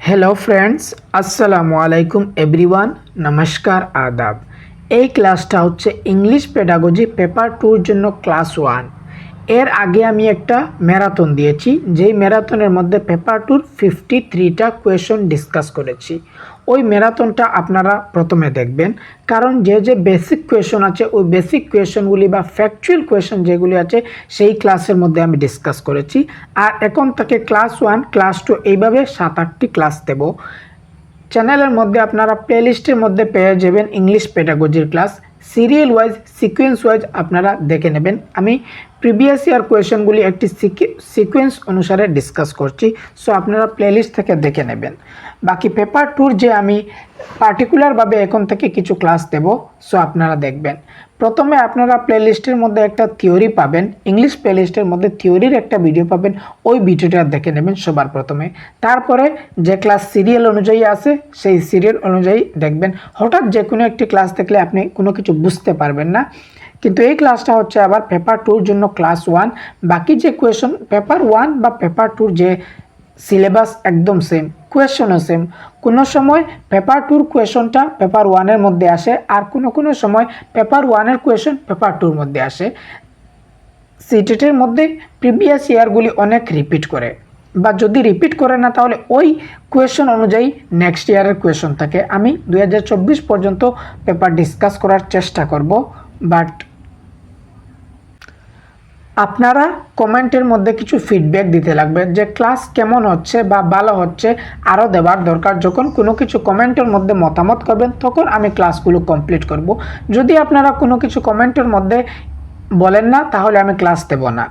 Hello friends अस्सलामु आलाइकुम everyone नमस्कार आदाब। এই ক্লাসটা হচ্ছে ইংলিশ পেডাগজি পেপার 2 এর জন্য ক্লাস 1। এর আগে আমি একটা ম্যারাথন দিয়েছি, যেই ম্যারাথনের মধ্যে পেপার 2 এর 53টা কোয়েশ্চন ডিসকাস করেছি। ওই ম্যারাথনটা আপনারা প্রথমে দেখবেন, কারণ যে বেসিক কোয়েশ্চন আছে ওই বেসিক কোয়েশ্চনগুলি বা ফ্যাকচুয়াল কোয়েশ্চন যেগুলি আছে সেই ক্লাসের মধ্যে আমি ডিসকাস করেছি। আর এখন থেকে ক্লাস 1 ক্লাস 2 এইভাবে 7-8টি ক্লাস দেব। চ্যানেলের মধ্যে আপনারা প্লেলিস্টের মধ্যে পেয়ে যাবেন ইংলিশ পেডাগজির class, serial wise sequence wise আপনারা দেখে নেবেন। আমি প্রিভিয়াস ইয়ার কোয়েশনগুলি একটি সিকোয়েন্স অনুসারে ডিসকাস করছি, সো আপনারা প্লেলিস্ট থেকে দেখে নেবেন। বাকি পেপার 2 যে আমি পার্টিকুলারভাবে এখন থেকে কিছু ক্লাস দেব, সো আপনারা দেখবেন। প্রথমে আপনারা প্লেলিস্টের মধ্যে একটা থিওরি পাবেন, ইংলিশ প্লেলিস্টের মধ্যে থিওরির একটা ভিডিও পাবেন, ওই ভিডিওটা দেখে নেবেন সবার প্রথমে। তারপরে যে ক্লাস সিরিয়াল অনুযায়ী আছে সেই সিরিয়াল অনুযায়ী দেখবেন। হঠাৎ যে কোনো একটি ক্লাস দেখলে আপনি কোনো কিছু বুঝতে পারবেন না, কিন্তু এই ক্লাসটা হচ্ছে আবার পেপার 2 এর জন্য ক্লাস 1। বাকি যে কোয়েশন পেপার 1 বা পেপার 2 যে সিলেবাস একদম সেম, কোয়েশনও সেম। কোনো সময় পেপার 2 এর কোয়েশনটা পেপার 1 এর মধ্যে আসে, আর কোনো সময় পেপার 1 এর কোয়েশন পেপার 2 এর মধ্যে আসে। সিটেটের মধ্যে প্রিভিয়াস ইয়ারগুলি অনেক রিপিট করে, বা যদি রিপিট করে না তাহলে ওই কোয়েশন অনুযায়ী নেক্সট ইয়ারের কোয়েশন থাকে। আমি 2024 পর্যন্ত পেপার ডিসকাস করার চেষ্টা করব, বাট আপনারা কমেন্টের মধ্যে কিছু ফিডব্যাক দিতে লাগবে যে ক্লাস কেমন হচ্ছে বা ভালো হচ্ছে, আরও দেওয়ার দরকার। যখন কোনো কিছু কমেন্টের মধ্যে মতামত করবেন তখন আমি ক্লাসগুলো কমপ্লিট করব। যদি আপনারা কোনো কিছু কমেন্টের মধ্যে বলেন না তাহলে আমি ক্লাস দেব না।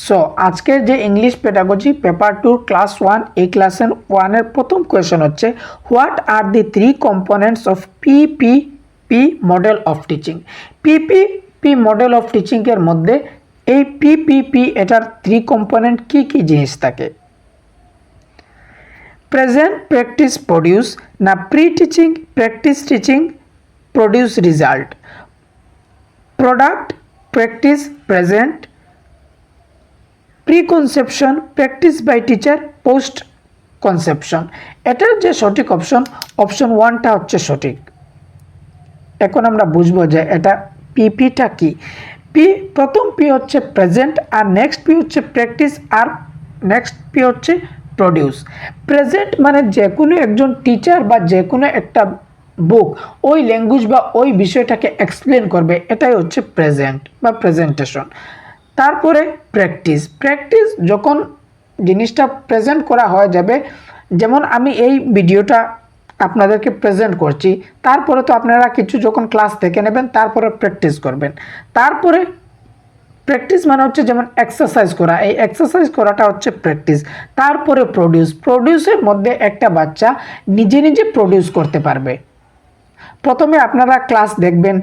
সো আজকের যে ইংলিশ পেডাগজি পেপার 2 ক্লাস 1, এই ক্লাসের 1 এর প্রথম কোয়েশ্চন হচ্ছে, what are the 3 components of PPP model of teaching. PPP model of teaching এর মধ্যে এই পিপিপি এটার 3 কম্পোনেন্ট কি কি জিনিস থাকে? প্রেজেন্ট প্র্যাকটিস প্রডিউস, না pre teaching practice teaching produce result, product practice present, preconception practice by teacher post conception. এটার যে সঠিক অপশন 1টা হচ্ছে সঠিক। এখন আমরা বুঝবো যে এটা পিপিটা কি। প্রথম পি হচ্ছে প্রেজেন্ট, আর নেক্সট পি হচ্ছে প্র্যাকটিস, আর নেক্সট পি হচ্ছে প্রডিউস। প্রেজেন্ট মানে যে কোনো একজন টিচার বা যে কোনো একটা বুক ওই ল্যাঙ্গুয়েজ বা ওই বিষয়টাকে এক্সপ্লেন করবে, এটাই হচ্ছে প্রেজেন্ট বা প্রেজেন্টেশন। তারপরে প্র্যাকটিস যখন জিনিসটা প্রেজেন্ট করা হয়ে যাবে, যেমন আমি এই ভিডিওটা আপনাদেরকে প্রেজেন্ট করছি, তারপরে তো আপনারা কিছু যখন ক্লাস দেখে নেবেন তারপরে প্র্যাকটিস করবেন। তারপরে প্র্যাকটিস মানে হচ্ছে যেমন এক্সারসাইজ করা, এই এক্সারসাইজ করাটা হচ্ছে প্র্যাকটিস। তারপরে প্রডিউসের মধ্যে একটা বাচ্চা নিজে নিজে প্রডিউস করতে পারবে। প্রথমে আপনারা ক্লাস দেখবেন,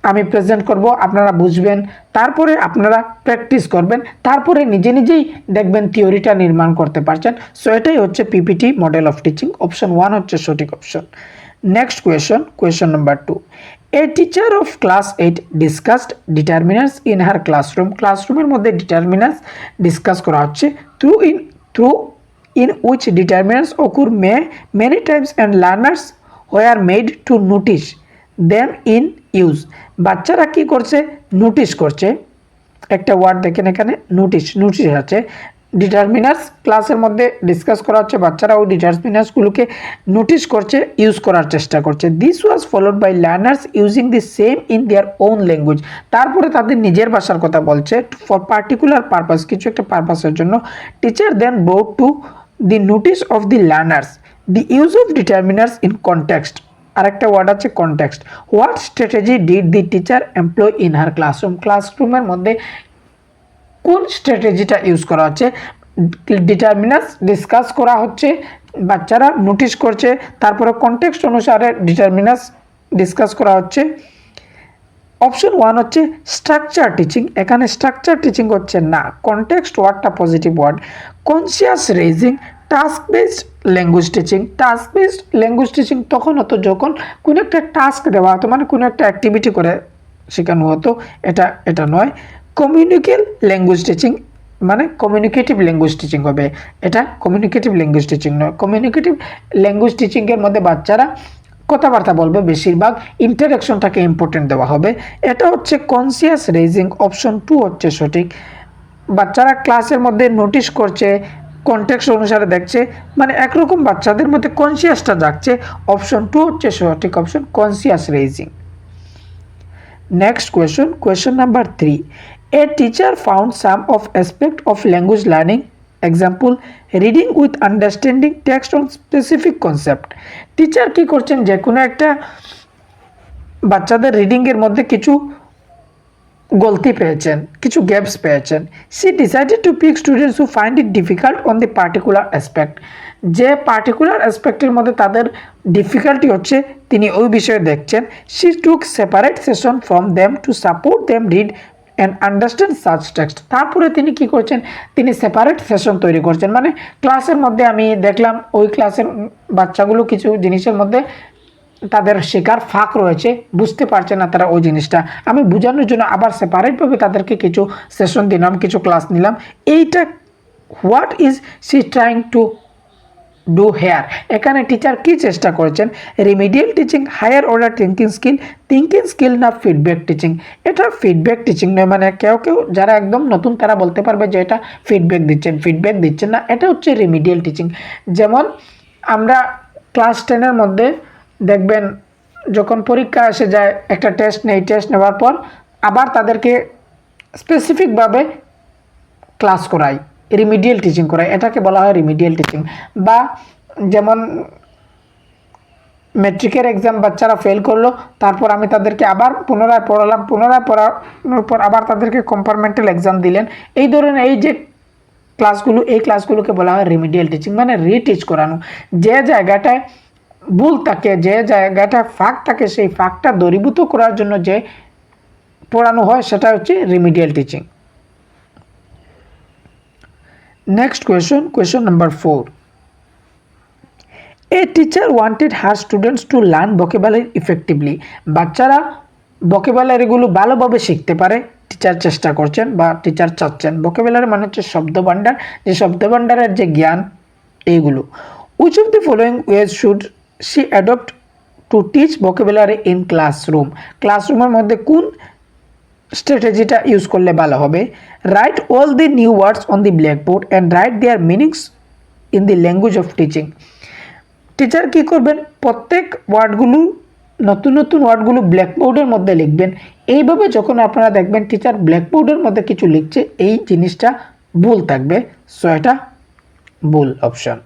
আমি প্রেজেন্ট করব, আপনারা বুঝবেন, তারপরে আপনারা প্র্যাকটিস করবেন, তারপরে নিজে নিজেই দেখবেন থিওরিটা নির্মাণ করতে পারছেন। সো এটাই হচ্ছে PPT model of teaching. Option 1 হচ্ছে সঠিক option. Next question number 2, a teacher of class 8 discussed determiners in her classroom. ক্লাসরুমের মধ্যে ডিটারমিনার্স ডিসকাস করা হচ্ছে, through in which determiners occur many times and learners were made to notice them in use. বাচ্চারা কি করছে? Notice করছে। একটা word দেখেন এখানে, নোটিস আছে। ডিটারমিনার্স ক্লাসের মধ্যে ডিসকাস করা হচ্ছে, বাচ্চারা ওই ডিটারমিনার্সগুলোকে নোটিস করছে, ইউজ করার চেষ্টা করছে। This was followed by learners using the same in their own language. তারপরে তাদের নিজের ভাষার কথা বলছে, ফর পার্টিকুলার পারপাস, কিছু একটা পারপাসের জন্য। Teacher then brought to the notice of the learners the use of determiners in context. আরেকটা ওয়ার্ড আছে context. What strategy did the teacher employ in her classroom. ক্লাসরুমের মধ্যে কোন স্ট্র্যাটেজিটা ইউজ করা হচ্ছে? ডিটারমিনার্স ডিসকাস করা হচ্ছে, বাচ্চারা নোটিস করছে, তারপরে কনটেক্সট অনুসারে ডিটারমিনার্স ডিসকাস করা হচ্ছে। অপশন 1 হচ্ছে স্ট্রাকচার টিচিং। এখানে স্ট্রাকচার টিচিং হচ্ছে না, কনটেক্সট ওয়ার্ডটা positive word. Conscious raising task based language teaching. Task based language teaching তখন হতো যখন কোনো একটা টাস্ক দেওয়া হতো, মানে কোনো একটা অ্যাক্টিভিটি করে শেখানো হতো, এটা নয়। কমিউনিকেল ল্যাঙ্গুয়েজ টিচিং মানে কমিউনিকেটিভ ল্যাঙ্গুয়েজ টিচিং হবে। এটা কমিউনিকেটিভ ল্যাঙ্গুয়েজ টিচিং নয়। কমিউনিকেটিভ ল্যাঙ্গুয়েজ টিচিংয়ের মধ্যে বাচ্চারা কথাবার্তা বলবে, বেশিরভাগ ইন্টারাকশনটাকে ইম্পর্টেন্ট দেওয়া হবে। এটা হচ্ছে কনসিয়াস রেজিং, অপশন 2 হচ্ছে সঠিক। বাচ্চারা ক্লাসের মধ্যে নোটিশ করছে, কনটেক্সট অনুসারে দেখছে, মানে একরকম বাচ্চাদের মধ্যে কনসিয়াসটা জাগছে। অপশন 2 হচ্ছে সঠিক option, conscious raising. Next question number 3. A teacher found some of aspect of language learning. Example, reading with understanding text on specific concept. Teacher কি করছেন, যে কোনো একটা বাচ্চাদের রিডিং এর মধ্যে কিছু গলতি পেয়েছেন, কিছু গ্যাপস পেয়েছেন। She decided to pick students who find it difficult on the particular aspect. যে পার্টিকুলার অ্যাসপেক্টের মধ্যে তাদের ডিফিকাল্টি হচ্ছে, তিনি ওই বিষয়ে দেখছেন। She took separate session from them to support them read and understand such text. তারপরে তিনি কি করছেন, তিনি সেপারেট সেশন তৈরি করছেন। মানে ক্লাসের মধ্যে আমি দেখলাম ওই ক্লাসের বাচ্চাগুলো কিছু জিনিসের মধ্যে তাদের শেখার ফাঁক রয়েছে, বুঝতে পারছে না তারা ওই জিনিসটা, আমি বোঝানোর জন্য আবার সেপারেটভাবে তাদেরকে কিছু সেশন দিলাম, কিছু ক্লাস নিলাম। এইটা what is she trying to do here. এখানে টিচার কি চেষ্টা করেছেন, remedial teaching, higher order thinking skill না ফিডব্যাক টিচিং। এটা ফিডব্যাক টিচিং নয়। মানে কেউ যারা একদম নতুন তারা বলতে পারবে যে এটা ফিডব্যাক দিচ্ছেন না, এটা হচ্ছে রিমিডিয়াল টিচিং। যেমন আমরা ক্লাস 10-এর মধ্যে দেখবেন যখন পরীক্ষা এসে যায়, একটা টেস্ট নেওয়ার পর আবার তাদেরকে স্পেসিফিকভাবে ক্লাস করাই, রিমিডিয়াল টিচিং করাই, এটাকে বলা হয় রিমিডিয়াল টিচিং। বা যেমন ম্যাট্রিকের এক্সাম বাচ্চারা ফেল করলো, তারপর আমি তাদেরকে আবার পুনরায় পড়ানোর পর আবার তাদেরকে কম্পার্টমেন্টাল এক্সাম দিলেন। এই ধরনের এই যে এই ক্লাসগুলোকে বলা হয় রিমিডিয়াল টিচিং, মানে রিটিচ করানো। যে জায়গাটায় ভুল থাকে, যে জায়গাটা ফাঁক থাকে, সেই ফাঁকটা দূরীভূত করার জন্য যে পড়ানো হয় সেটা হচ্ছে remedial teaching. Next question number 4. A teacher wanted her students to learn vocabulary effectively. বাচ্চারা vocabularyগুলো ভালোভাবে শিখতে পারে টিচার চেষ্টা করছেন বা টিচার চাচ্ছেন। vocabulary মানে হচ্ছে শব্দভাণ্ডার, যে শব্দভাণ্ডারের যে জ্ঞান এইগুলো। Which of the following ways should she adopt to teach vocabulary in classroom? ক্লাসরুমের মধ্যে কোন স্ট্র্যাটেজিটা ইউজ করলে ভালো হবে? Write all the new words on the blackboard and write their meanings in the language of teaching. Teacher কী করবেন, প্রত্যেক নতুন ওয়ার্ডগুলো ব্ল্যাকবোর্ডের মধ্যে লিখবেন। এইভাবে যখন আপনারা দেখবেন টিচার ব্ল্যাকবোর্ডের মধ্যে কিছু লিখছে, এই জিনিসটা ভুল থাকবে, সো এটা ভুল option.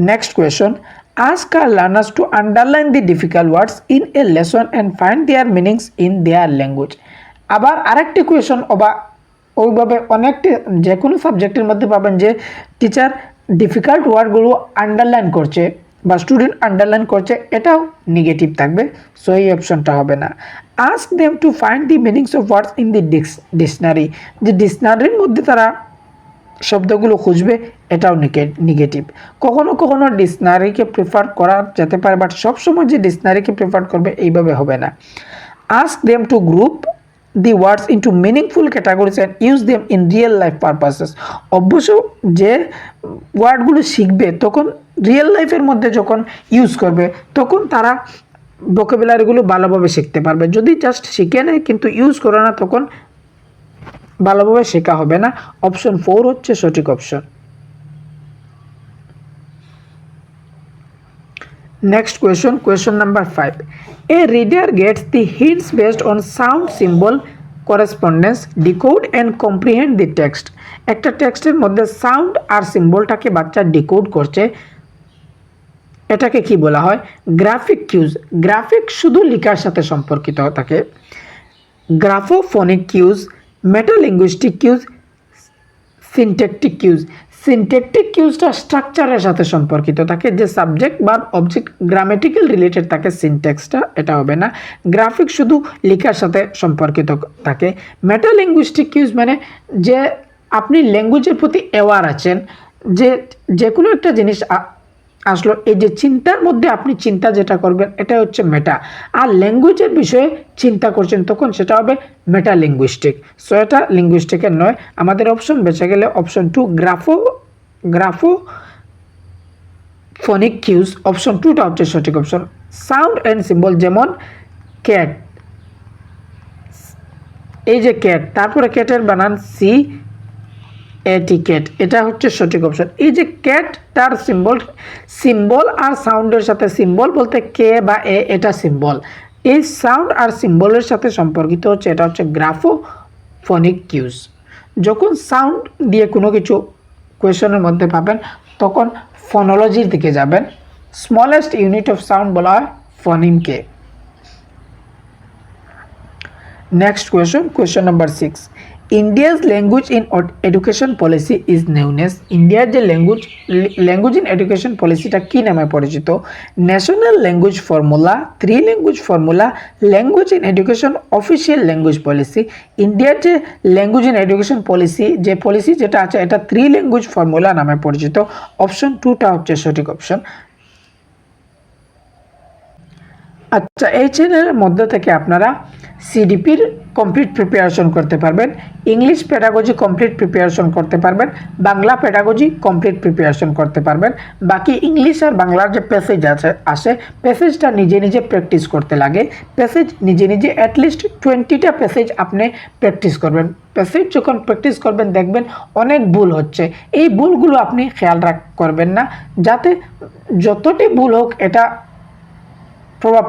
Next question, ask our learners to underline the difficult words in a lesson and find their meanings in their language. আবার আরেকটি কোয়েশন ওইভাবে অনেকটি যে কোনো সাবজেক্টের মধ্যে পাবেন যে টিচার ডিফিকাল্ট ওয়ার্ডগুলো আন্ডারলাইন করছে বা স্টুডেন্ট আন্ডারলাইন করছে, এটাও নেগেটিভ থাকবে, সো এই অপশনটা হবে না। Ask them to find the meanings of words in the dictionary, যে ডিকশনারির মধ্যে তারা শব্দগুলো খুঁজবে, এটাও নেগেটিভ। কখনো ডিকশনারিকে প্রেফার করা যেতে পারে, বাট সবসময় যে ডিকশনারিকে প্রেফার করবে এইভাবে হবে না। Ask them to group the words into meaningful categories and use them in real life purposes. অবশ্য যে ওয়ার্ডগুলো শিখবে তখন রিয়েল লাইফের মধ্যে যখন ইউজ করবে তখন তারা ভোকাবুলারিগুলো ভালোভাবে শিখতে পারবে। যদি জাস্ট শিখে নেয় কিন্তু ইউজ করে না, তখন ভালোভাবে শেখা হবে না। অপশন 4 হচ্ছে সঠিক option. Next question number 5. A reader gets the hints based on sound, symbol, correspondence, decode and comprehend the text. একটা টেক্সটের মধ্যে সাউন্ড আর সিম্বলটাকে বাচ্চা ডিকোড করছে, এটাকে কি বলা হয়? গ্রাফিক কিউজ। গ্রাফিক শুধু লেখার সাথে সম্পর্কিত থাকে। গ্রাফোফোনিক কিউজ, মেটালিঙ্গুইস্টিক কিউজ, সিনট্যাকটিক কিউজ। সিনট্যাকটিক কিউজটা স্ট্রাকচারের সাথে সম্পর্কিত থাকে, যে সাবজেক্ট বা অবজেক্ট গ্রামেটিক্যাল রিলেটেড থাকে সিনট্যাক্সটা, এটা হবে না। গ্রাফিক শুধু লেখার সাথে সম্পর্কিত থাকে। মেটালিঙ্গুইস্টিক কিউজ মানে যে আপনি ল্যাঙ্গুয়েজের প্রতি অ্যাওয়ার আছেন, যে কোনো একটা জিনিস আসলো। এই যে চিন্তার মধ্যে আপনি চিন্তা যেটা করবেন এটা হচ্ছে মেটা, আর ল্যাঙ্গুয়েজের বিষয়ে চিন্তা করছেন তখন সেটা হবে মেটা লিঙ্গুইস্টিক। সো এটা লিঙ্গুইস্টিকের নয়। আমাদের অপশন বেঁচে গেলে অপশন 2 গ্রাফো ফনিক কিউজ, অপশন 2টা হচ্ছে সঠিক অপশন। সাউন্ড অ্যান্ড সিম্বল, যেমন ক্যাট, এই যে ক্যাট, তারপরে ক্যাটের বানান সি এটিকেট, এটা হচ্ছে সঠিক অপশন। এই যে ক্যাট তার সিম্বল আর সাউন্ডের সাথে, সিম্বল বলতে কে বা এ, এটা সিম্বল, এই সাউন্ড আর সিম্বলের সাথে সম্পর্কিত হচ্ছে, এটা হচ্ছে গ্রাফোফোনিক কিউজ। যখন সাউন্ড দিয়ে কোনো কিছু কোয়েশনের মধ্যে পাবেন তখন ফোনোলজির দিকে যাবেন। স্মলেস্ট ইউনিট অফ সাউন্ড বলা হয় ফোনিমকে। Next question number 6. India's language in education policy is known as, Indiaর যে language in education পলিসিটা কি নামে পরিচিত? National language formula, 3 language formula, language in education, official language policy. ইন্ডিয়ার যে ল্যাঙ্গুয়েজ ইন এডুকেশন পলিসি, যে policy যেটা আছে এটা 3 ল্যাঙ্গুয়েজ ফর্মুলা নামে পরিচিত। অপশন 2টা হচ্ছে সঠিক অপশন। আচ্ছা, এই চ্যানেলের মধ্যে থেকে আপনারা সিডিপির কমপ্লিট প্রিপারেশন করতে পারবেন, ইংলিশ পেডাগজি কমপ্লিট প্রিপারেশন করতে পারবেন, বাংলা পেডাগজি কমপ্লিট প্রিপারেশন করতে পারবেন। বাকি ইংলিশ আর বাংলার যে প্যাসেজ আসে প্যাসেজটা নিজে নিজে প্র্যাকটিস করতে লাগে। প্যাসেজ নিজে নিজে অ্যাটলিস্ট 20টা প্যাসেজ আপনি প্র্যাকটিস করবেন। প্যাসেজ যখন প্র্যাকটিস করবেন দেখবেন অনেক ভুল হচ্ছে, এই ভুলগুলো আপনি খেয়াল করবেন না, যাতে যতটি ভুল হোক এটা প্রভাব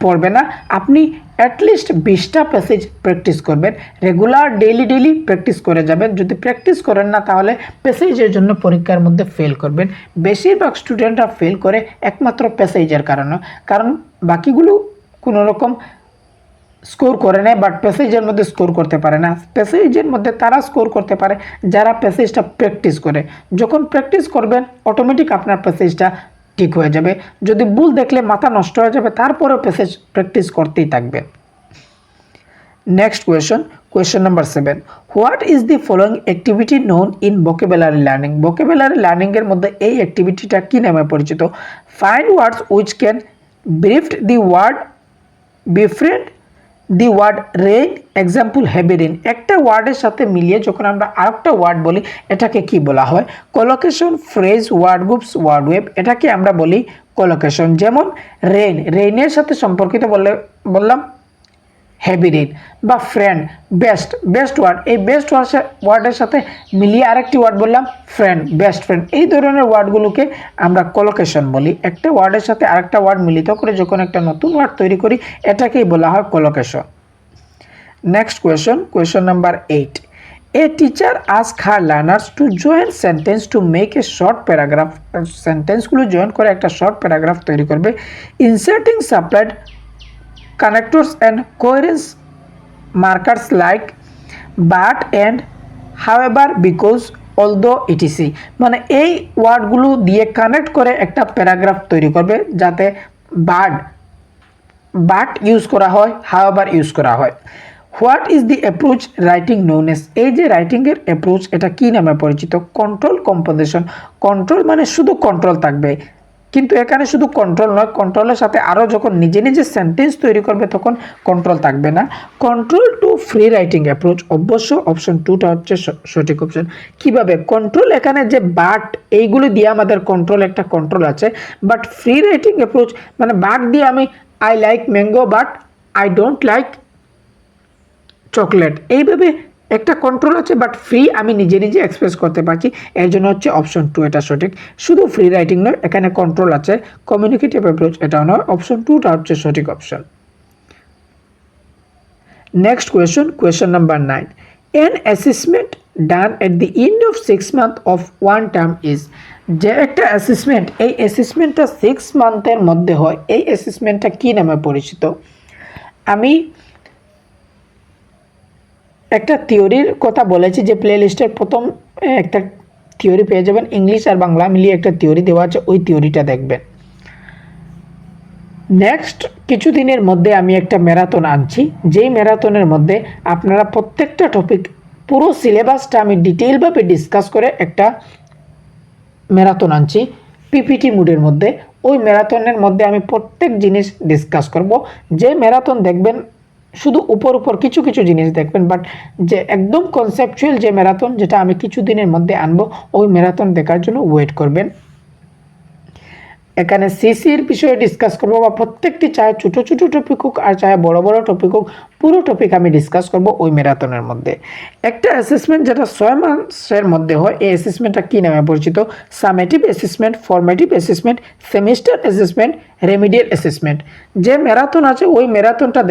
পড়বে না। আপনি অ্যাটলিস্ট 20টা প্যাসেজ প্র্যাকটিস করবেন, রেগুলার ডেইলি প্র্যাকটিস করে যাবেন। যদি প্র্যাকটিস করেন না তাহলে প্যাসেজের জন্য পরীক্ষার মধ্যে ফেল করবেন। বেশিরভাগ স্টুডেন্টরা ফেল করে একমাত্র প্যাসেজের কারণে, কারণ বাকিগুলো কোনো রকম স্কোর করে নেয়, বাট প্যাসেজের মধ্যে স্কোর করতে পারে না। প্যাসেজের মধ্যে তারা স্কোর করতে পারে যারা প্যাসেজটা প্র্যাকটিস করে। যখন প্র্যাকটিস করবেন অটোমেটিক আপনার প্যাসেজটা ঠিক হয়ে যাবে। যদি ভুল দেখলে মাথা নষ্ট হয়ে যাবে, তারপরেও প্যাসেজ প্র্যাকটিস করতেই থাকবেন। Next question number 7. What is the following activity known in vocabulary learning? Vocabulary লার্নিংয়ের মধ্যে এই অ্যাক্টিভিটিটা কী নামে পরিচিত? Find words which can befriend the word befriend the word rain, example heavy rain. একটা ওয়ার্ডের সাথে মিলিয়ে যখন আমরা আরেকটা ওয়ার্ড বলি এটাকে কি বলা হয়? Collocation, phrase, word groups, word web, এটাকে আমরা বলি কলোকেশন। যেমন রেইনের সাথে সম্পর্কিত বললাম হেভি রেইন, বা ফ্রেন্ড, বেস্ট ওয়ার্ড, এই বেস্ট ওয়ার্ডের সাথে মিলিয়ে আরেকটি ওয়ার্ড বললাম ফ্রেন্ড, বেস্ট ফ্রেন্ড। এই ধরনের ওয়ার্ডগুলোকে আমরা কলোকেশন বলি। একটা ওয়ার্ডের সাথে আরেকটা ওয়ার্ড মিলিত করে যখন একটা নতুন ওয়ার্ড তৈরি করি এটাকেই বলা হয় collocation. Next question number 8. A teacher asked her learners to join sentence to make a short paragraph. সেন্টেন্সগুলো জয়েন করে একটা শর্ট প্যারাগ্রাফ তৈরি করবে। Inserting supplied connectors and coherence markers like but and however because although etc, মানে এই ওয়ার্ডগুলো দিয়ে connect করে একটা প্যারাগ্রাফ তৈরি করবে যাতে বাট ইউজ করা হয়, however ইউজ করা হয়। What is the approach writing known as? এই যে রাইটিংয়ের অ্যাপ্রোচ এটা কি নামে পরিচিত? Control composition. কন্ট্রোল মানে শুধু কন্ট্রোল থাকবে, কিন্তু এখানে শুধু কন্ট্রোল নয়, কন্ট্রোলের সাথে আরও যখন নিজে নিজে সেন্টেন্স তৈরি করবে তখন কন্ট্রোল থাকবে না। Control to free writing approach, অবশ্য অপশন 2টা হচ্ছে সঠিক অপশন। কিভাবে কন্ট্রোল? এখানে যে বাট এইগুলো দিয়ে আমাদের কন্ট্রোল, একটা কন্ট্রোল আছে, বাট ফ্রি রাইটিং অ্যাপ্রোচ মানে বাট দিয়ে আমি I like mango but I don't like chocolate, এইভাবে একটা কন্ট্রোল আছে, বাট ফ্রি আমি নিজে নিজে এক্সপ্রেস করতে পারছি, এর জন্য হচ্ছে অপশন 2 এটা সঠিক। শুধু ফ্রি রাইটিং নয়, এখানে কন্ট্রোল আছে, কমিউনিকেটিভ অ্যাপ্রোচ এটাও নয়, অপশন 2টা হচ্ছে সঠিক option. Next question number 9. An assessment done at the end of 6 months of one term is, যে একটা অ্যাসেসমেন্ট, এই অ্যাসেসমেন্টটা 6 মান্থের মধ্যে হয়, এই অ্যাসেসমেন্টটা কি নামে পরিচিত? আমি একটা থিওরির কথা বলেছি যে প্লে লিস্টের প্রথম একটা থিওরি পেয়ে যাবেন, ইংলিশ আর বাংলা মিলিয়ে একটা থিওরি দেওয়া আছে, ওই থিওরিটা দেখবেন। নেক্সট কিছুদিনের মধ্যে আমি একটা ম্যারাথন আনছি, যেই ম্যারাথনের মধ্যে আপনারা প্রত্যেকটা টপিক, পুরো সিলেবাসটা আমি ডিটেইলভাবে ডিসকাস করে একটা ম্যারাথন আনছি। পিপিটি মুডের মধ্যে। ওই ম্যারাথনের মধ্যে আমি প্রত্যেক জিনিস ডিসকাস করব। যে ম্যারাথন দেখবেন শুধু উপর কিছু কিছু জিনিস দেখবেন, বাট যে একদম কনসেপচুয়াল যে ম্যারাথন, যেটা আমি কিছু দিনের মধ্যে আনবো, ওই ম্যারাথন দেখার জন্য ওয়েট করবেন। এখানে সিসির বিষয়ে ডিসকাস করবো, বা প্রত্যেকটি চাहे ছোটো ছোটো টপিক হোক আর চাहे বড় বড় টপিক হোক, পুরো টপিক আমি ডিসকাস করব ওই ম্যারাথনের মধ্যে। একটা অ্যাসেসমেন্ট যেটা 6 মাসের মধ্যে হয়, এই অ্যাসেসমেন্টটা কী নামে পরিচিত? Summative assessment, formative assessment, semester assessment, remedial assessment. যে ম্যারাথন আছে ওই ম্যারাথনটা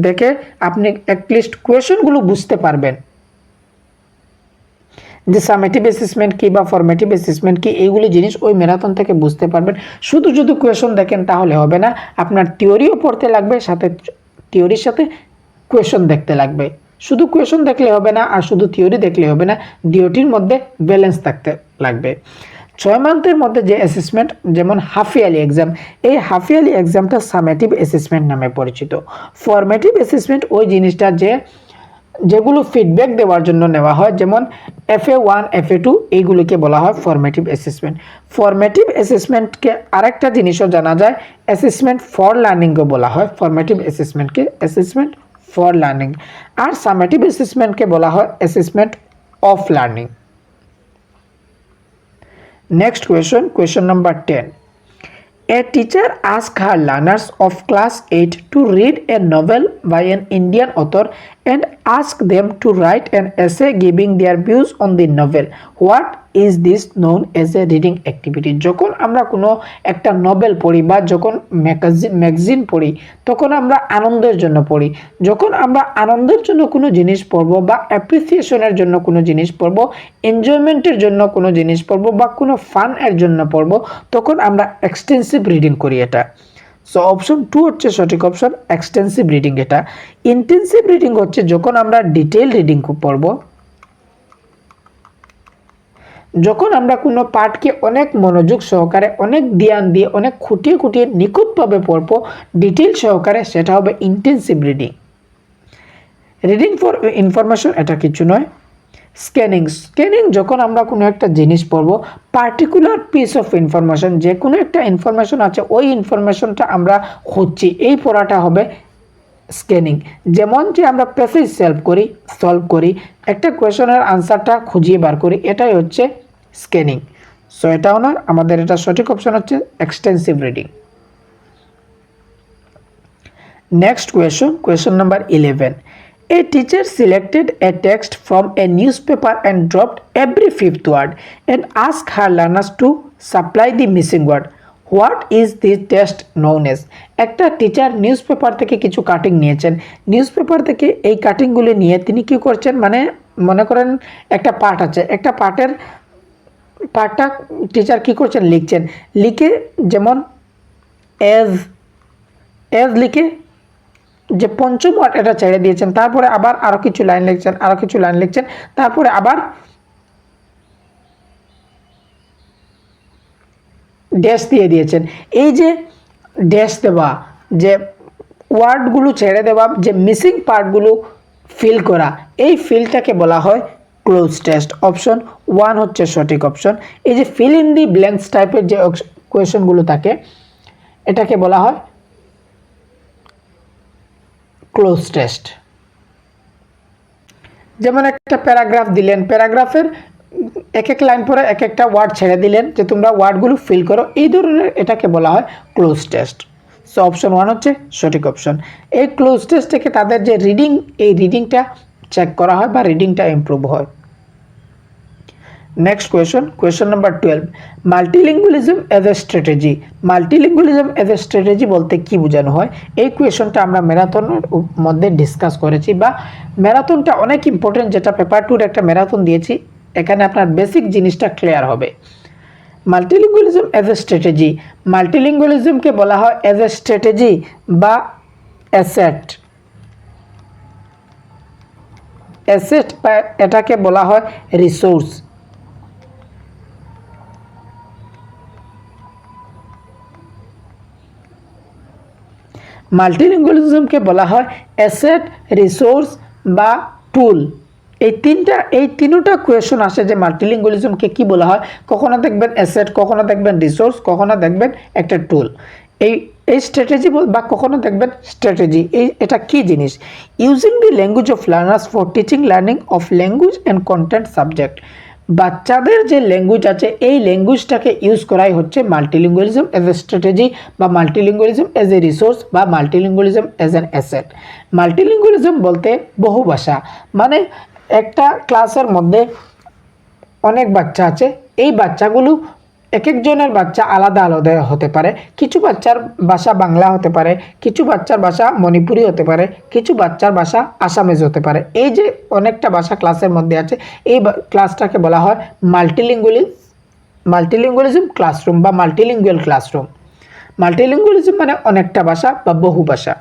দেখে আপনি অ্যাটলিস্ট কোয়েশনগুলো বুঝতে পারবেন, যে সামেটিভ অ্যাসেসমেন্ট কি বা ফরমেটিভ অ্যাসেসমেন্ট কি, এইগুলো জিনিস ওই ম্যারাথন থেকে বুঝতে পারবেন। শুধু যদি কোয়েশন দেখেন তাহলে হবে না, আপনার থিওরিও পড়তে লাগবে, সাথে থিওরির সাথে কোয়েশন দেখতে লাগবে। শুধু কোয়েশন দেখলে হবে না আর শুধু থিওরি দেখলে হবে না, ডিওটির মধ্যে ব্যালেন্স থাকতে লাগবে। 6 মান্থের মধ্যে যে অ্যাসেসমেন্ট, যেমন হাফ ইয়ারলি এক্সাম, এই হাফ ইয়ারলি এক্সামটা সামেটিভ অ্যাসেসমেন্ট নামে পরিচিত। ফরমেটিভ অ্যাসেসমেন্ট ওই জিনিসটা যেগুলো ফিডব্যাক দেওয়ার জন্য নেওয়া হয়, যেমন FA1 FA2, এইগুলিকে বলা হয় ফরমেটিভ অ্যাসেসমেন্ট। ফরমেটিভ অ্যাসেসমেন্টকে আরেকটা জিনিসও জানা যায়, অ্যাসেসমেন্ট ফর লার্নিংও বলা হয়। ফরমেটিভ অ্যাসেসমেন্টকে অ্যাসেসমেন্ট ফর লার্নিং, আর সামেটিভ অ্যাসেসমেন্টকে বলা হয় assessment of learning. Next question number 10. A teacher asked her learners of class 8 to read a novel by an Indian author and asked them to write an essay giving their views on the novel. What is this known as a reading activity? যখন আমরা কোনো একটা novel পড়ি বা যখন magazine পড়ি, তখন আমরা আনন্দের জন্য পড়ি। যখন আমরা আনন্দের জন্য কোনো জিনিস পড়বো বা অ্যাপ্রিসিয়েশনের জন্য কোনো জিনিস পড়বো, এনজয়মেন্টের জন্য কোনো জিনিস পড়বো বা কোনো ফান এর জন্য পড়বো, তখন আমরা এক্সটেন্সিভ রিডিং করি এটা। সো অপশন 2 হচ্ছে সঠিক অপশন, এক্সটেন্সিভ রিডিং। এটা ইন্টেন্সিভ রিডিং হচ্ছে যখন আমরা ডিটেইল রিডিং পড়বো, যখন আমরা কোনো পাঠকে অনেক মনোযোগ সহকারে, অনেক ধ্যান দিয়ে, অনেক খুঁটিয়ে খুঁটিয়ে নিখুঁতভাবে পড়বো ডিটেইল সহকারে, সেটা হবে intensive reading. Reading for information এটা কিছু নয়। স্ক্যানিং যখন আমরা কোনো একটা জিনিস পড়বো, পার্টিকুলার পিস অফ ইনফরমেশন, যে কোনো একটা ইনফরমেশন আছে ওই ইনফরমেশনটা আমরা খুঁজছি, এই পড়াটা হবে স্ক্যানিং। যেমন যে আমরা প্যাসেজ সলভ করি, একটা কোয়েশনের আনসারটা খুঁজিয়ে বার করি, এটাই হচ্ছে স্ক্যানিং। সো এটাও না, আমাদের এটা সঠিক অপশন হচ্ছে extensive reading. Next question number 11. A teacher selected a text from a newspaper and dropped every fifth word and asked her learners to supply the missing word. What is this text known as? একটা teacher newspaper থেকে কিছু cutting নিয়েছেন, newspaper থেকে এই কাটিংগুলো নিয়ে তিনি কি করছেন, মানে মনে করেন একটা পাঠ আছে, একটা পাঠটা টিচার কি করছেন, লিখে যেমন এজ লিখে যে পঞ্চম ওয়ার্ড এটা ছেড়ে দিয়েছেন, তারপরে আবার আরো কিছু লাইন লিখছেন, তারপরে আবার ড্যাশ দিয়ে দিয়েছেন। এই যে ড্যাশ দেওয়া, যে ওয়ার্ডগুলো ছেড়ে দেওয়া, যে মিসিং পার্টগুলো ফিল করা, এই ফিলটাকে বলা হয় ক্লোজ টেস্ট। অপশন 1 হচ্ছে সঠিক অপশন। এই যে ফিল ইন দি ব্ল্যাঙ্কস টাইপের যে কোয়েশনগুলো থাকে, এটাকে বলা হয় ক্লোজ টেস্ট। যেমন একটা প্যারাগ্রাফ দিলেন, প্যারাগ্রাফের এক এক লাইন পরে এক একটা ওয়ার্ড ছেড়ে দিলেন যে তোমরা ওয়ার্ডগুলো ফিল করো, এই ধরনের এটাকে বলা হয় ক্লোজ টেস্ট। সো অপশন 1 হচ্ছে সঠিক অপশন। এই ক্লোজ টেস্ট থেকে তাদের যে এই রিডিংটা চেক করা হয় বা রিডিংটা ইমপ্রুভ হয়। Next question number 12. মাল্টিলিঙ্গুয়ালিজম as a strategy. মাল্টিলিঙ্গুয়ালিজম as a strategy বলতে কি বোঝানো হয়? এই কোয়েশনটা আমরা ম্যারাথনের মধ্যে ডিসকাস করেছি, বা ম্যারাথনটা অনেক ইম্পর্টেন্ট, যেটা পেপার 2 একটা ম্যারাথন দিয়েছি, এখানে আপনার বেসিক জিনিসটা ক্লিয়ার হবে। মাল্টিলিঙ্গুয়ালিজম এজ এ স্ট্র্যাটেজি, মাল্টিলিঙ্গুয়ালিজমকে বলা হয় এজ এ স্ট্র্যাটেজি বা অ্যাসেট বা এটাকে বলা হয় রিসোর্স। মাল্টিলিঙ্গুয়ালিজমকে বলা হয় অ্যাসেট, রিসোর্স বা টুল, এই তিনটা কোয়েশন আসে যে মাল্টিলিঙ্গুয়ালিজমকে কি বলা হয়। কখনো দেখবেন অ্যাসেট, কখনো দেখবেন রিসোর্স, কখনো দেখবেন একটা টুল। এই স্ট্র্যাটেজি বা কখনো দেখবেন স্ট্র্যাটেজি, এটা কি জিনিস। Using the language of learners for teaching learning of language and content subject. বাচ্চাদের যে ল্যাঙ্গুয়েজ আছে এই ল্যাঙ্গুয়েজটাকে ইউজ করাই হচ্ছে মাল্টিলিঙ্গুয়ালিজম এজ এ স্ট্র্যাটেজি, বা মাল্টিলিঙ্গুয়ালিজম এজ এ রিসোর্স, বা মাল্টিলিঙ্গুয়ালিজম এজ অ্যান অ্যাসেট। মাল্টিলিঙ্গুয়ালিজম বলতে বহু ভাষা, মানে একটা ক্লাসের মধ্যে অনেক বাচ্চা আছে, এই বাচ্চাগুলো এক একজনের বাচ্চা আলাদা আলাদা হতে পারে। কিছু বাচ্চার ভাষা বাংলা হতে পারে, কিছু বাচ্চার ভাষা মণিপুরি হতে পারে, কিছু বাচ্চার ভাষা আসামিজ হতে পারে। এই যে অনেকটা ভাষা ক্লাসের মধ্যে আছে, এই ক্লাসটাকে বলা হয় মাল্টিলিঙ্গুয়ালিজম ক্লাসরুম বা মাল্টিলিঙ্গুয়াল ক্লাসরুম। মাল্টিলিঙ্গুয়ালিজম মানে অনেকটা ভাষা বা বহু ভাষা।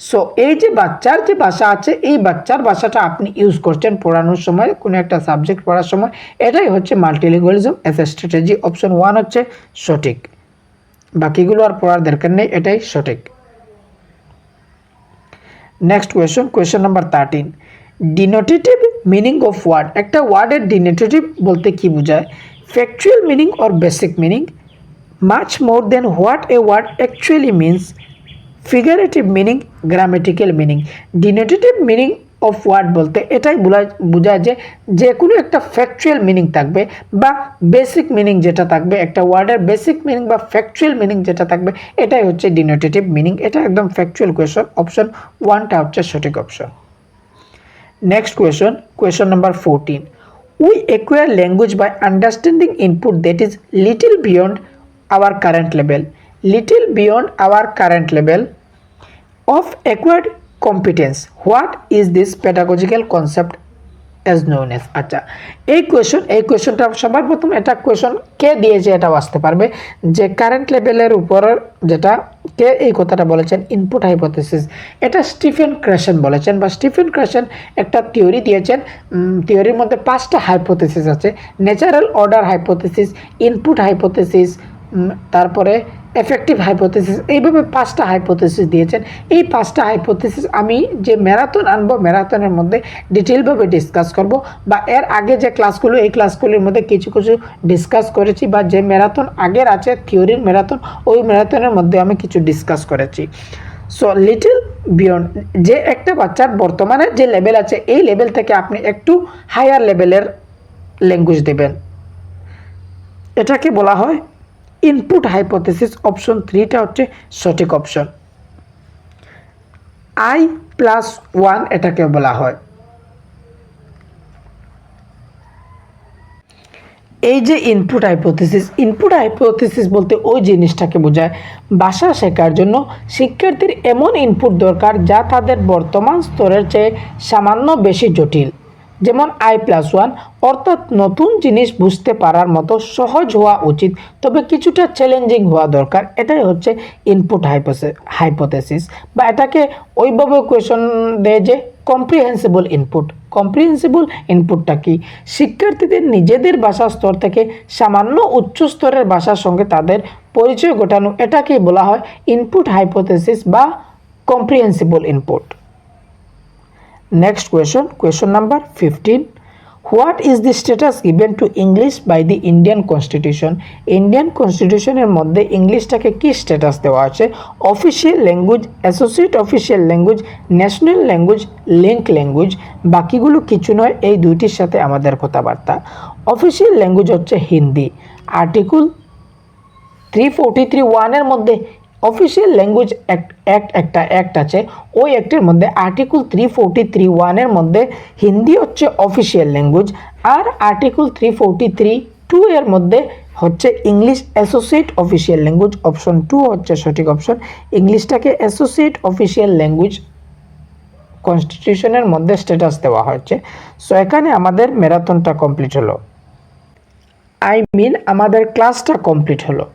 সো এই যে বাচ্চার যে ভাষা আছে, এই বাচ্চার ভাষাটা আপনি ইউজ করছেন পড়ানোর সময়, কোনো একটা সাবজেক্ট পড়ার সময়, এটাই হচ্ছে মাল্টিলিঙ্গুয়ালিজম এজ এ স্ট্র্যাটেজি। অপশন 1 হচ্ছে সঠিক, বাকিগুলো আর পড়ার দরকার নেই, এটাই সঠিক। Next question number 13, denotative meaning of word. একটা ওয়ার্ডের ডিনোটেটিভ বলতে কি বোঝায়? Factual meaning or basic meaning, much more than what a word actually means, figurative meaning, grammatical meaning. Denotative meaning of word বলতে এটাই বোঝায় যে যে কোনো একটা ফ্যাকচুয়াল মিনিং থাকবে বা বেসিক মিনিং যেটা থাকবে, একটা ওয়ার্ডের বেসিক মিনিং বা ফ্যাকচুয়াল মিনিং যেটা থাকবে, এটাই হচ্ছে ডিনোটেটিভ মিনিং। এটা একদম ফ্যাকচুয়াল কোয়েশন, অপশন 1টা হচ্ছে সঠিক option. Next question number 14, we acquire language by understanding input that is little beyond our current level of acquired competence. What is this pedagogical concept as known as? আচ্ছা, এই কোয়েশনটা সবার প্রথম এটা question কে দিয়েছে এটাও আসতে পারবে, যে কারেন্ট লেভেলের উপর যেটা কে এই কথাটা বলেছেন, ইনপুট হাইপোথিসিস। এটা স্টিফেন ক্রেশন বলেছেন, বা স্টিফেন ক্রেশন একটা থিওরি দিয়েছেন। থিওরির মধ্যে 5টা হাইপোথিসিস আছে: natural order hypothesis, input hypothesis, তারপরে এফেক্টিভ হাইপোথিসিস, এইভাবে 5টা হাইপোথিসিস দিয়েছেন। এই 5টা হাইপোথিসিস আমি যে ম্যারাথন আনবো, ম্যারাথনের মধ্যে ডিটেলভাবে ডিসকাস করব, বা এর আগে যে ক্লাসগুলো, এই ক্লাসগুলির মধ্যে কিছু ডিসকাস করেছি, বা যে ম্যারাথন আগের আছে থিওরির ম্যারাথন, ওই ম্যারাথনের মধ্যে আমি কিছু ডিসকাস করেছি। সো লিটল বিয়ন্ড, যে একটা বাচ্চার বর্তমানে যে লেভেল আছে, এই লেভেল থেকে আপনি একটু হায়ার লেভেলের ল্যাঙ্গুয়েজ দেবেন, এটাকে বলা হয় ইনপুট হাইপোথিসিস। অপশন 3টা হচ্ছে সঠিক অপশন। I+1 এটাকে বলা হয়। এই যে ইনপুট হাইপোথিসিস বলতে ওই জিনিসটাকে বোঝায় ভাষা শেখার জন্য শিক্ষার্থীর এমন ইনপুট দরকার যা তাদের বর্তমান স্তরের চেয়ে সামান্য বেশি জটিল। যেমন I+1, অর্থাৎ নতুন জিনিস বুঝতে পারার মতো সহজ হওয়া উচিত, তবে কিছুটা চ্যালেঞ্জিং হওয়া দরকার। এটাই হচ্ছে ইনপুট হাইপোথিসিস। বা এটাকে ওইভাবে কোয়েশন দেয় যে কম্প্রিহেন্সিবল ইনপুটটা কি? শিক্ষার্থীদের নিজেদের ভাষা স্তর থেকে সামান্য উচ্চ স্তরের ভাষার সঙ্গে তাদের পরিচয় ঘটানো, এটাকেই বলা হয় ইনপুট হাইপোথিসিস বা comprehensible input. Next question number 15. What is the status given to English by the Indian Constitution? Indian Constitution এর মধ্যে ইংলিশটাকে কি স্ট্যাটাস দেওয়া আছে? Official language, associate official language, national language, link language. বাকিগুলো কিছু নয়, এই দুইটির সাথে আমাদের কথাবার্তা। অফিসিয়াল ল্যাঙ্গুয়েজ হচ্ছে হিন্দি। আর্টিকেল 343(1) এর মধ্যে অফিসিয়াল ল্যাঙ্গুয়েজ একটা অ্যাক্ট আছে, ওই অ্যাক্টের মধ্যে আর্টিকেল 343(1) এর মধ্যে হিন্দি হচ্ছে অফিসিয়াল ল্যাঙ্গুয়েজ, আর আর্টিকেল 343(2) এর মধ্যে হচ্ছে English associate official language. Option 2 হচ্ছে সঠিক অপশন। ইংলিশটাকে অ্যাসোসিয়েট অফিসিয়াল ল্যাঙ্গুয়েজ কনস্টিটিউশনের মধ্যে স্ট্যাটাস দেওয়া হচ্ছে। সো এখানে আমাদের ম্যারাথনটা কমপ্লিট হলো, আমাদের ক্লাসটা কমপ্লিট হলো।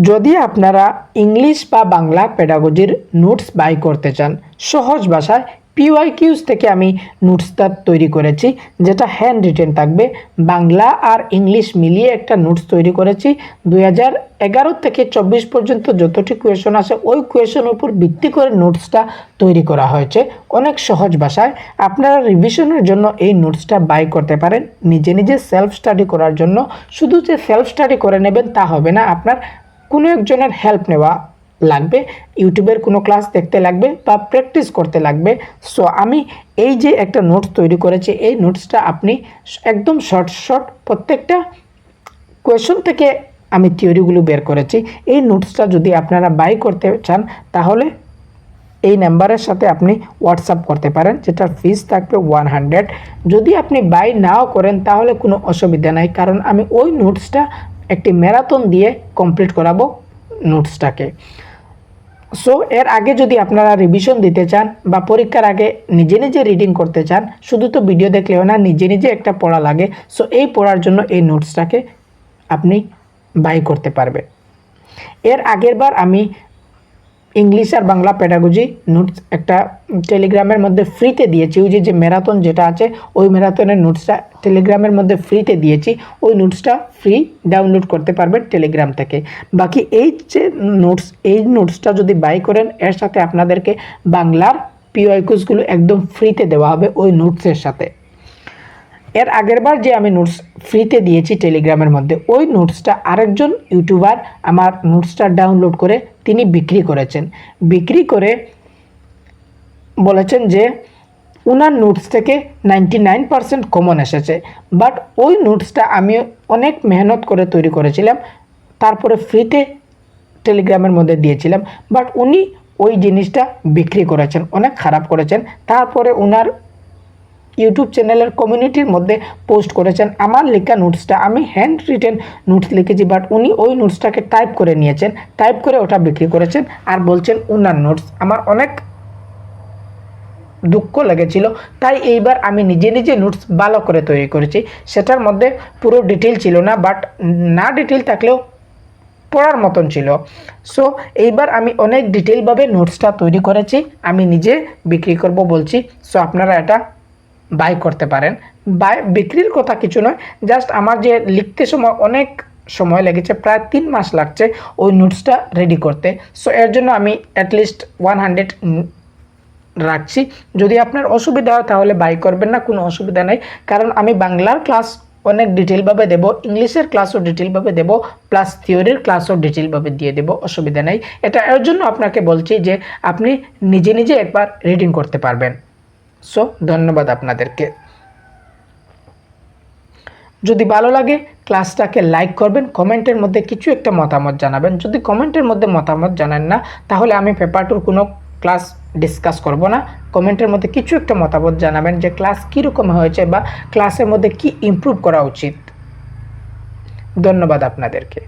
যদি আপনারা ইংলিশ বা বাংলা পেডাগজির নোটস বাই করতে চান সহজ ভাষায়, পিওয়াইকিউস থেকে আমি নোটসটা তৈরি করেছি, যেটা হ্যান্ড রিটেন থাকবে। বাংলা আর ইংলিশ মিলিয়ে একটা নোটস তৈরি করেছি। 2011 থেকে 24 পর্যন্ত যতটি কোয়েশন আছে ওই কোয়েশনের উপর ভিত্তি করে নোটসটা তৈরি করা হয়েছে অনেক সহজ ভাষায়। আপনারা রিভিশনের জন্য এই নোটসটা বাই করতে পারেন, নিজে নিজে সেলফ স্টাডি করার জন্য। শুধু যে সেলফ স্টাডি করে নেবেন তা হবে না, আপনার কোনো একজনের হেল্প নেওয়া লাগবে, ইউটিউবের কোনো ক্লাস দেখতে লাগবে বা প্র্যাকটিস করতে লাগবে। সো আমি এই যে একটা নোটস তৈরি করেছি, এই নোটসটা আপনি একদম শর্ট প্রত্যেকটা কোয়েশন থেকে আমি থিওরিগুলো বের করেছি। এই নোটসটা যদি আপনারা বাই করতে চান তাহলে এই নাম্বারের সাথে আপনি হোয়াটসঅ্যাপ করতে পারেন, যেটার ফিস থাকবে 100। যদি আপনি বাই নাও করেন তাহলে কোনো অসুবিধা নাই, কারণ আমি ওই নোটসটা একটি ম্যারাথন দিয়ে কমপ্লিট করাবো নোটসটাকে। সো এর আগে যদি আপনারা রিভিশন দিতে চান বা পরীক্ষার আগে নিজে নিজে রিডিং করতে চান, শুধু তো ভিডিও দেখলেও না, নিজে নিজে একটা পড়া লাগে। সো এই পড়ার জন্য এই নোটসটাকে আপনি বাই করতে পারবেন। এর আগের বার আমি ইংলিশ আর বাংলা পেডাগজি নোটস একটা টেলিগ্রামের মধ্যে ফ্রিতে দিয়েছি। ওই যে ম্যারাথন যেটা আছে ওই ম্যারাথনের নোটসটা টেলিগ্রামের মধ্যে ফ্রিতে দিয়েছি। ওই নোটসটা ফ্রি ডাউনলোড করতে পারবেন টেলিগ্রাম থেকে। বাকি এই যে নোটস, এই নোটসটা যদি বাই করেন এর সাথে আপনাদেরকে বাংলার পিওয়াইকিউসগুলো একদম ফ্রিতে দেওয়া হবে ওই নোটসের সাথে। এর আগের বার যে আমি নোটস ফ্রিতে দিয়েছি টেলিগ্রামের মধ্যে, ওই নোটসটা আরেকজন ইউটিউবার আমার নোটসটা ডাউনলোড করে তিনি বিক্রি করেছেন। বিক্রি করে বলেছেন যে ওনার নোটস থেকে 99% কমন এসেছে। বাট ওই নোটসটা আমি অনেক মেহনত করে তৈরি করেছিলাম, তারপরে ফ্রিতে টেলিগ্রামের মধ্যে দিয়েছিলাম। বাট উনি ওই জিনিসটা বিক্রি করেছেন, অনেক খারাপ করেছেন। তারপরে ওনার ইউটিউব চ্যানেলের কমিউনিটির মধ্যে পোস্ট করেছেন আমার লেখা নোটসটা, আমি হ্যান্ড রিটেন নোটস লিখেছি, বাট উনি ওই নোটসটাকে টাইপ করে নিয়েছেন, টাইপ করে ওটা বিক্রি করেছেন আর বলছেন ওনার নোটস। আমার অনেক দুঃখ লেগেছিল, তাই এইবার আমি নিজে নিজে নোটস ভালো করে তৈরি করেছি। সেটার মধ্যে পুরো ডিটেল ছিল না, বাট না ডিটেল থাকলেও পড়ার মতন ছিল। সো এইবার আমি অনেক ডিটেলভাবে নোটসটা তৈরি করেছি, আমি নিজে বিক্রি করব বলছি। সো আপনারা এটা বাই করতে পারেন। বাই বিক্রির কথা কিছু নয়, জাস্ট আমার যে লিখতে সময় অনেক সময় লেগেছে, প্রায় 3 মাস লাগছে ওই নোটসটা রেডি করতে। সো এর জন্য আমি অ্যাটলিস্ট 100 রাখছি। যদি আপনার অসুবিধা হয় তাহলে বাই করবেন না, কোনো অসুবিধা নেই, কারণ আমি বাংলার ক্লাস অনেক ডিটেলভাবে দেবো, ইংলিশের ক্লাসও ডিটেলভাবে দেবো, প্লাস থিওরির ক্লাসও ডিটেলভাবে দিয়ে দেবো, অসুবিধা নেই। এটা এর জন্য আপনাকে বলছি যে আপনি নিজে নিজে একবার রিডিং করতে পারবেন। সো ধন্যবাদ আপনাদেরকে। যদি ভালো লাগে ক্লাসটাকে লাইক করবেন, কমেন্টের মধ্যে কিছু একটা মতামত জানাবেন। যদি কমেন্টের মধ্যে মতামত জানান না তাহলে আমি পেপার 2 কোনো ক্লাস ডিসকাস করব না। কমেন্টের মধ্যে কিছু একটা মতামত জানাবেন যে ক্লাস কীরকম হয়েছে বা ক্লাসের মধ্যে কি ইমপ্রুভ করা উচিত। ধন্যবাদ আপনাদেরকে।